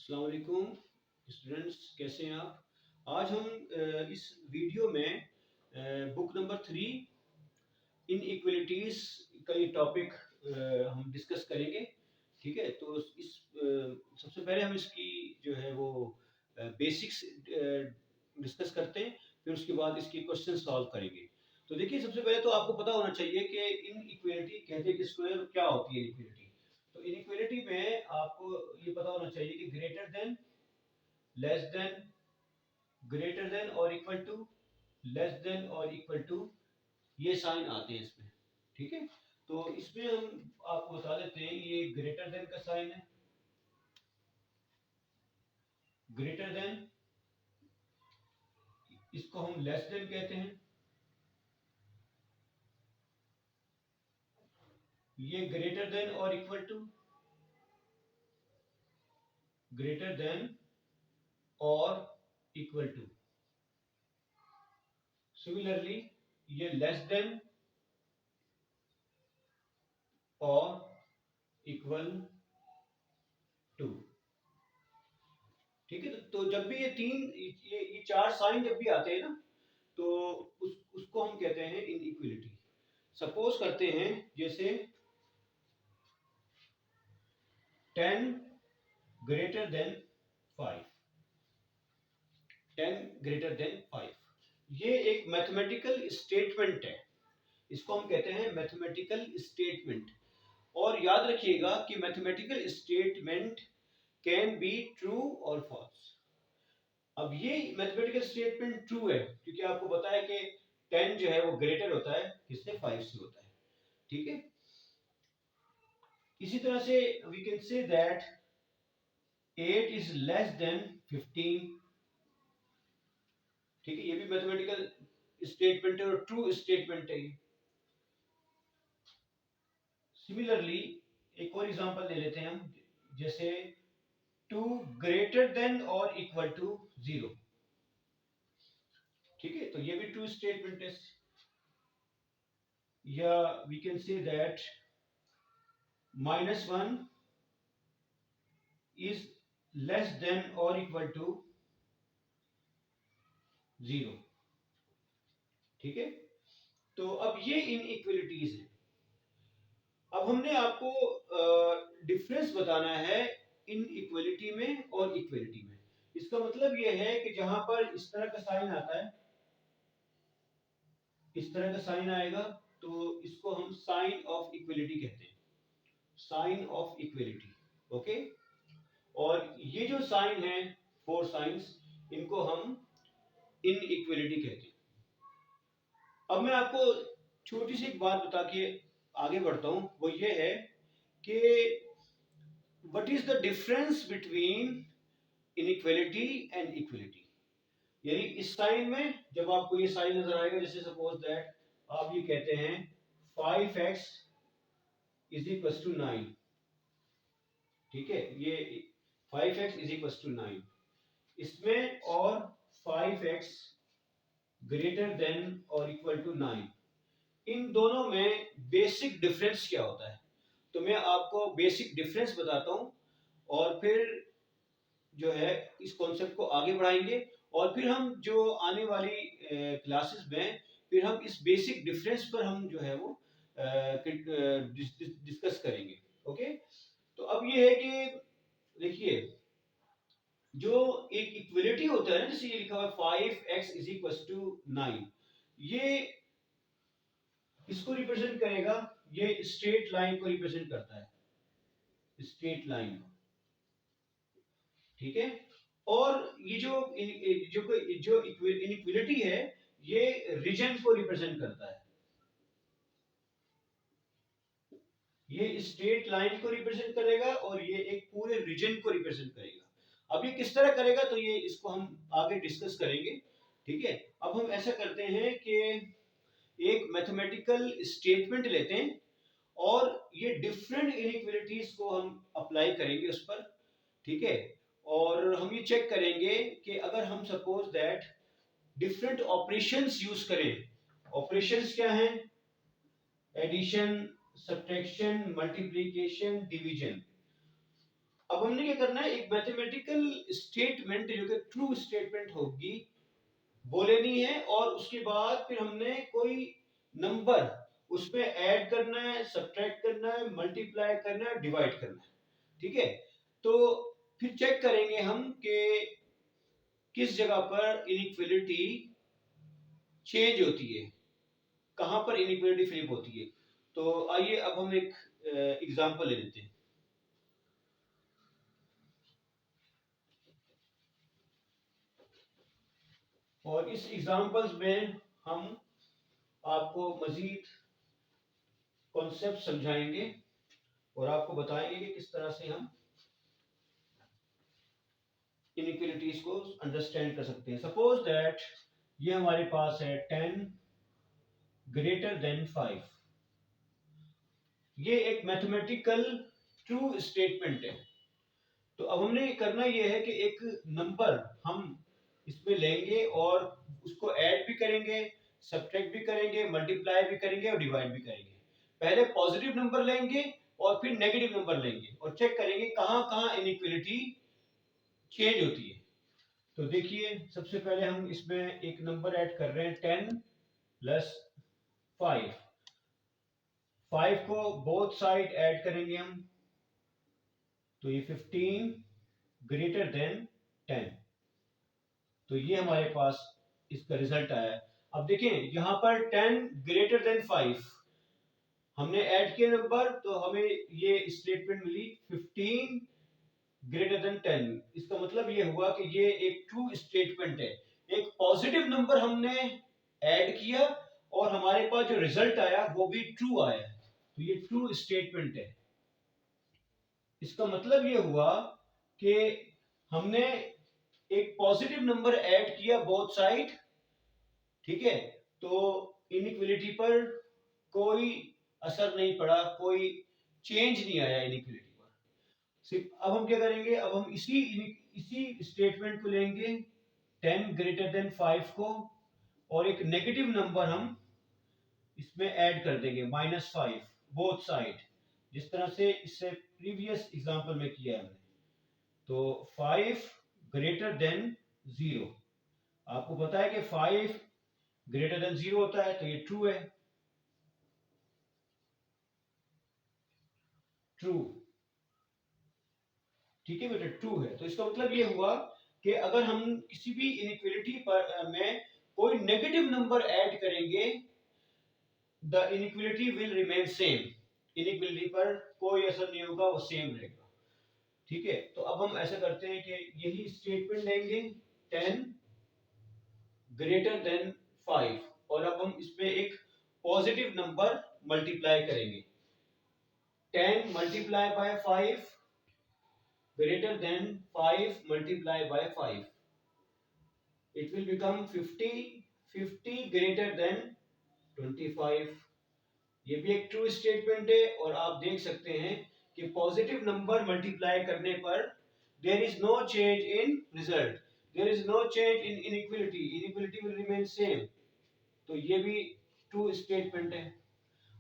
अस्सलाम वालेकुम स्टूडेंट्स, कैसे हैं आप। आज हम इस वीडियो में बुक नंबर 3 इन इक्वलिटीज का ये टॉपिक हम डिस्कस करेंगे। ठीक है, तो सबसे पहले हम इसकी जो है वो बेसिक्स डिस्कस करते हैं, फिर उसके बाद इसके क्वेश्चन सॉल्व करेंगे। तो देखिए, सबसे पहले तो आपको पता होना चाहिए कि इन इक्वलिटी कहते हैं किसको है, क्या होती है इक्वलिटी। तो इनइक्वलिटी में आपको ये पता होना चाहिए कि greater than, less than, greater than और इक्वल टू, लेस देन और इक्वल टू, ये साइन आते हैं इसमें। ठीक है, तो इसमें हम आपको बता देते हैं, ये ग्रेटर देन का साइन है, ग्रेटर देन, इसको हम लेस देन कहते हैं, ये ग्रेटर देन और इक्वल टू, ग्रेटर देन और इक्वल टू। सिमिलरली ये लेस देन और इक्वल टू। ठीक है, तो जब भी ये चार साइन जब भी आते हैं ना, तो उसको हम कहते हैं इनइक्वलिटी। सपोज करते हैं जैसे 10 ग्रेटर देन 5, 10 ग्रेटर देन 5, ये एक मैथमेटिकल स्टेटमेंट है। इसको हम कहते हैं मैथमेटिकल स्टेटमेंट। और याद रखिएगा कि mathematical statement can be true और फॉल्स। अब ये मैथमेटिकल स्टेटमेंट ट्रू है क्योंकि आपको पता है कि 10 जो है वो ग्रेटर होता है किससे, 5 से होता है। ठीक है, इसी तरह से we can say that 8 is less than 15। ठीक है, ये भी मैथमेटिकल स्टेटमेंट है और ट्रू स्टेटमेंट है। सिमिलरली एक और एग्जांपल ले लेते हैं हम, जैसे 2 ग्रेटर देन और इक्वल टू 0। ठीक है, तो ये भी ट्रू स्टेटमेंट है। या we can say that -1 is less than और इक्वल टू 0। ठीक है, तो अब ये इनइक्वलिटीज है। अब हमने आपको डिफरेंस बताना है इनइक्वलिटी में और इक्वलिटी में। इसका मतलब यह है कि जहां पर इस तरह का साइन आता है, इस तरह का साइन आएगा, तो इसको हम साइन ऑफ इक्वलिटी कहते हैं, साइन ऑफ इक्वलिटी। ओके, और ये जो साइन है, 4 साइंस, इनको हम इनइक्वलिटी कहते हैं। अब मैं आपको छोटी सी एक बात बता के आगे बढ़ता हूं, वो ये है कि what is the difference between inequality and equality. यानी इस साइन में जब आपको ये साइन नजर आएगा, जैसे सपोज दैट आप ये कहते हैं 5x इज इक्वल टू 9। ठीक है, ये 5x इज इक्वल टू 9, इसमें और 5x ग्रेटर देन और इक्वल टू 9, इन दोनों में बेसिक डिफरेंस क्या होता है। तो मैं आपको बेसिक डिफरेंस बताता हूं और फिर जो है इस कॉन्सेप्ट को आगे बढ़ाएंगे, और फिर हम जो आने वाली क्लासेस में फिर हम इस बेसिक डिफरेंस पर हम जो है वो डिस्कस करेंगे। ओके, तो अब ये है कि देखिए, जो एक इक्वलिटी होता है ना, जैसे ये लिखा हुआ है 5x इज इक्वल टू 9, ये इसको रिप्रेजेंट करेगा, ये स्ट्रेट लाइन को रिप्रेजेंट करता है, स्ट्रेट लाइन। ठीक है, और ये जो इनइक्वलिटी है, ये रीजन को रिप्रेजेंट करता है, ये स्ट्रेट लाइन को रिप्रेजेंट करेगा और ये एक पूरे रीजन को रिप्रेजेंट करेगा। अब ये किस तरह करेगा, तो ये इसको हम आगे डिस्कस करेंगे। ठीक है, अब हम ऐसा करते हैं कि एक मैथमेटिकल स्टेटमेंट लेते हैं और ये डिफरेंट इनइक्वलिटीज को हम अप्लाई करेंगे उस पर। ठीक है, और हम ये चेक करेंगे कि अगर हम suppose that different operations use करें। ऑपरेशंस क्या हैं, एडिशन, सब्ट्रैक्शन, मल्टीप्लिकेशन, डिवीजन। अब हमने क्या करना है, एक मैथमेटिकल स्टेटमेंट जो कि ट्रू स्टेटमेंट होगी वो लेनी है, और उसके बाद फिर हमने कोई नंबर उसमें ऐड करना है, सब्ट्रैक्ट करना है, मल्टीप्लाई करना है, डिवाइड करना है। ठीक है, तो फिर चेक करेंगे हम कि किस जगह पर इनइक्वालिटी चेंज होती है, कहां पर इनइक्वालिटी फ्लिप होती है। तो आइए अब हम एक एग्जांपल ले लेते हैं। और इस एग्जांपल्स में हम आपको मजीद कॉन्सेप्ट समझाएंगे और आपको बताएंगे कि किस तरह से हम इनइक्वालिटीज को अंडरस्टैंड कर सकते हैं। सपोज दैट ये हमारे पास है 10 ग्रेटर देन 5। ये एक मैथमेटिकल ट्रू स्टेटमेंट है। तो अब हमने करना ये है कि एक नंबर हम इसमें लेंगे और उसको ऐड भी करेंगे, सब्ट्रैक्ट भी करेंगे, मल्टीप्लाई भी करेंगे और डिवाइड भी करेंगे। पहले पॉजिटिव नंबर लेंगे और फिर नेगेटिव नंबर लेंगे और चेक करेंगे कहां कहां इनइक्वालिटी चेंज होती है। तो देखिए, सबसे पहले हम इसमें एक नंबर ऐड कर रहे हैं 10 प्लस 5। 5 को बोथ साइड ऐड करेंगे हम, तो ये 15 ग्रेटर देन 10। तो ये हमारे पास इसका रिजल्ट आया है। अब देखें यहां पर 10 ग्रेटर देन 5 हमने ऐड किया नंबर, तो हमें ये स्टेटमेंट मिली 15 ग्रेटर देन 10। इसका मतलब ये हुआ कि ये एक ट्रू स्टेटमेंट है। एक पॉजिटिव नंबर हमने ऐड किया और हमारे पास जो रिजल्ट आया वो भी ट्रू आया, तो ये ट्रू स्टेटमेंट है। इसका मतलब ये हुआ कि हमने एक पॉजिटिव नंबर ऐड किया बोथ साइड, ठीक है, तो इनइक्वालिटी पर कोई असर नहीं पड़ा, कोई चेंज नहीं आया इनइक्वालिटी पर। सिर्फ अब हम क्या करेंगे, अब हम इसी स्टेटमेंट को लेंगे 10 ग्रेटर देन 5 को, और एक नेगेटिव नंबर हम इसमें ऐड कर देंगे -5 बोथ साइड, जिस तरह से इससे प्रीवियस एग्जांपल में किया है हमने। तो 5 ग्रेटर देन 0, आपको पता है कि 5 ग्रेटर देन 0 होता है, तो ये ट्रू है, ट्रू। ठीक है बेटा, ट्रू है। तो इसका मतलब ये हुआ कि अगर हम किसी भी इनइक्वालिटी पर में कोई नेगेटिव नंबर ऐड करेंगे, the inequality will remain same. Inequality पर कोई असर नहीं होगा, वो सेम रहेगा। ठीक है, तो अब हम ऐसा करते हैं कि यही स्टेटमेंट लेंगे 10 ग्रेटर देन 5, और अब हम इसमें एक पॉजिटिव नंबर मल्टीप्लाई करेंगे। 10 multiply by 5 greater than 5 multiplied by 5, it will become 50 50 greater than 25। ये भी एक ट्रू स्टेटमेंट है, और आप देख सकते हैं कि पॉजिटिव नंबर मल्टीप्लाई करने पर there is no change in result, there is no change in inequality, inequality will remain same. तो ये भी ट्रू स्टेटमेंट है।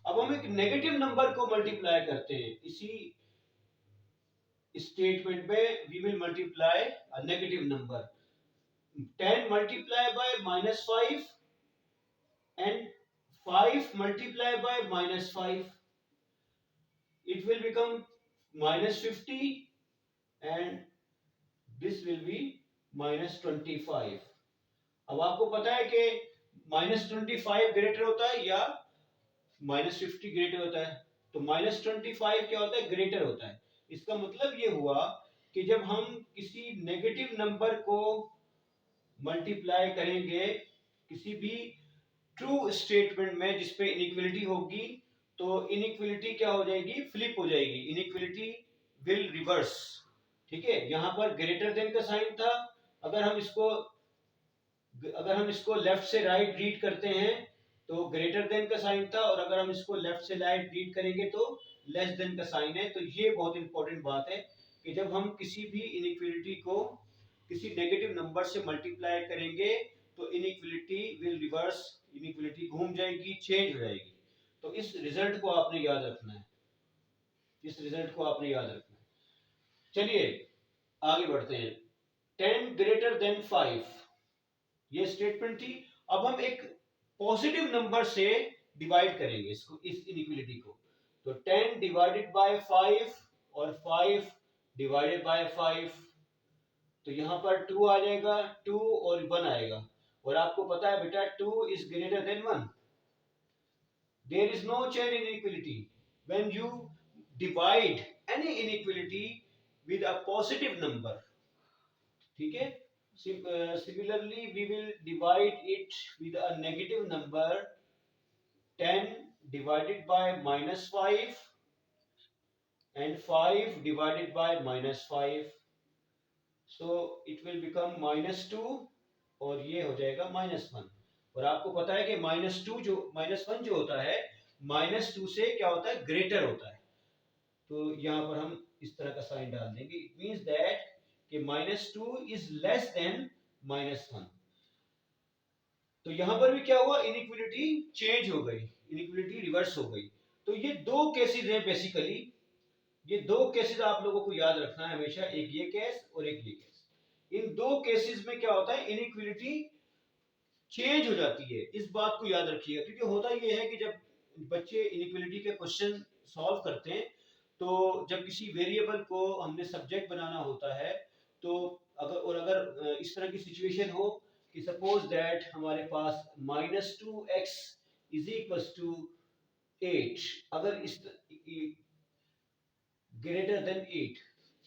अब हम एक नेगेटिव नंबर को मल्टीप्लाई करते हैं इसी स्टेटमेंट में, we will multiply a negative number. 10 multiply by -5 and 5 multiply by -5, it will become -50 and this will be -25। अब आपको पता है कि -25 ग्रेटर होता है या -50 ग्रेटर होता है, तो -25 क्या होता है, ग्रेटर होता है। इसका मतलब ये हुआ कि जब हम किसी नेगेटिव नंबर को मल्टीप्लाई करेंगे किसी भी ट्रू स्टेटमेंट में जिसपे इनइक्वालिटी होगी, तो इनइक्वालिटी क्या हो जाएगी, फ्लिप हो जाएगी, इनइक्वालिटी विल रिवर्स। ठीक है, यहां पर ग्रेटर देन का साइन था, अगर हम इसको लेफ्ट से राइट रीड करते हैं तो ग्रेटर देन का साइन था, और अगर हम इसको लेफ्ट से राइट रीड करेंगे तो लेस देन का साइन है। तो ये बहुत इंपॉर्टेंट बात है कि जब हम किसी भी इनइक्वालिटी को किसी नेगेटिव नंबर से मल्टीप्लाई करेंगे तो इनइक्वालिटी विल रिवर्स, इनइक्वालिटी घूम जाएगी, चेंज हो जाएगी। तो इस रिजल्ट को आपने याद रखना है, इस रिजल्ट को आपने याद रखना है। चलिए आगे बढ़ते हैं। 10 ग्रेटर देन 5, ये स्टेटमेंट थी। अब हम एक पॉजिटिव नंबर से डिवाइड करेंगे इसको, इस इनइक्वालिटी को। तो 10 डिवाइडेड बाय 5 और 5 डिवाइडेड बाय 5, तो यहां पर 2 आ जाएगा, 2 और 1 आएगा। और आपको पता है बेटा 2 is greater than 1। There is no chain inequality when you divide any inequality with a positive number. ठीक है? Similarly, we will divide it with a negative number, 10 divided by -5 and 5 divided by -5. So it will become -2 और ये हो जाएगा -1। और आपको पता है कि -2 जो -1 जो होता है, -2 से क्या होता है, ग्रेटर होता है। तो यहाँ पर हम इस तरह का साइन डाल देंगे। इट मींस दैट कि -2 इज लेस देन -1। तो यहाँ पर भी क्या हुआ, इनइक्वालिटी चेंज हो गई, इनइक्वालिटी रिवर्स हो गई। तो ये दो केसेस हैं बेसिकली। ये दो केसेस आप लोगों को याद रखना है हमेशा, एक ये केस और एक ये केस। इन दो केसेस में क्या होता है, इनइक्वालिटी चेंज हो जाती है। इस बात को याद रखिएगा, क्योंकि होता ये है कि जब बच्चे इनइक्वालिटी के क्वेश्चन सॉल्व करते हैं, तो जब किसी वेरिएबल को हमने सब्जेक्ट बनाना होता है, तो अगर इस तरह की सिचुएशन हो कि सपोज दैट हमारे पास -2x इज इक्वल टू 8, अगर इस ग्रेटर देन 8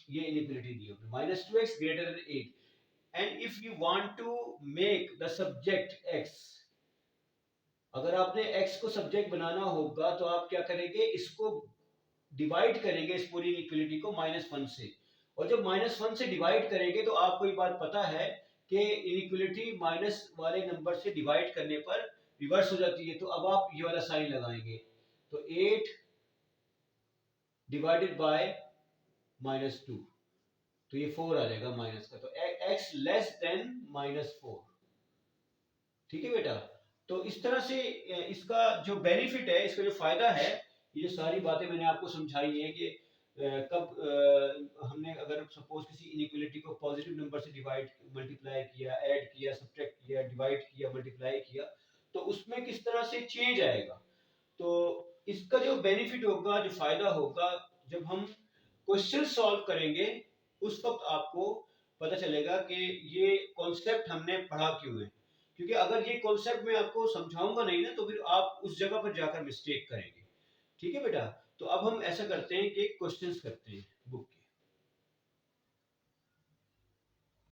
ये इनइक्वालिटी दी होगी, -2x greater than 8, and if you want to make the subject x, अगर आपने x को सब्जेक्ट बनाना होगा तो आप क्या करेंगे, इसको डिवाइड करेंगे इस पूरी इक्वलिटी को -1 से। और जब -1 से डिवाइड करेंगे तो आपको ये बात पता है कि इनइक्वलिटी माइनस वाले नंबर से डिवाइड करने पर रिवर्स हो जाती है। तो अब आप ये वाला साइन लगाएंगे, तो 8 डिवाइडेड बाय -2, तो ये 4 आ जाएगा माइनस का। तो x लेस देन -4। ठीक है बेटा। तो इस तरह से इसका जो बेनिफिट है, इसका जो फायदा है, ये जो सारी बातें मैंने आपको समझाई है कि कब हमने अगर सपोज किसी इनइक्वालिटी को पॉजिटिव नंबर से डिवाइड, मल्टीप्लाई किया, ऐड किया, सब्ट्रैक्ट किया, डिवाइड किया, मल्टीप्लाई किया, तो उसमें किस तरह से चेंज आएगा। तो इसका जो बेनिफिट होगा, जो फायदा होगा, जब हम क्वेश्चन सॉल्व करेंगे उस वक्त आपको पता चलेगा कि ये कॉन्सेप्ट हमने पढ़ा क्यों है। क्योंकि अगर ये कॉन्सेप्ट मैं आपको समझाऊंगा नहीं ना, तो फिर आप उस जगह पर जाकर मिस्टेक करेंगे। ठीक है बेटा। तो अब हम ऐसा करते हैं कि क्वेश्चंस करते हैं बुक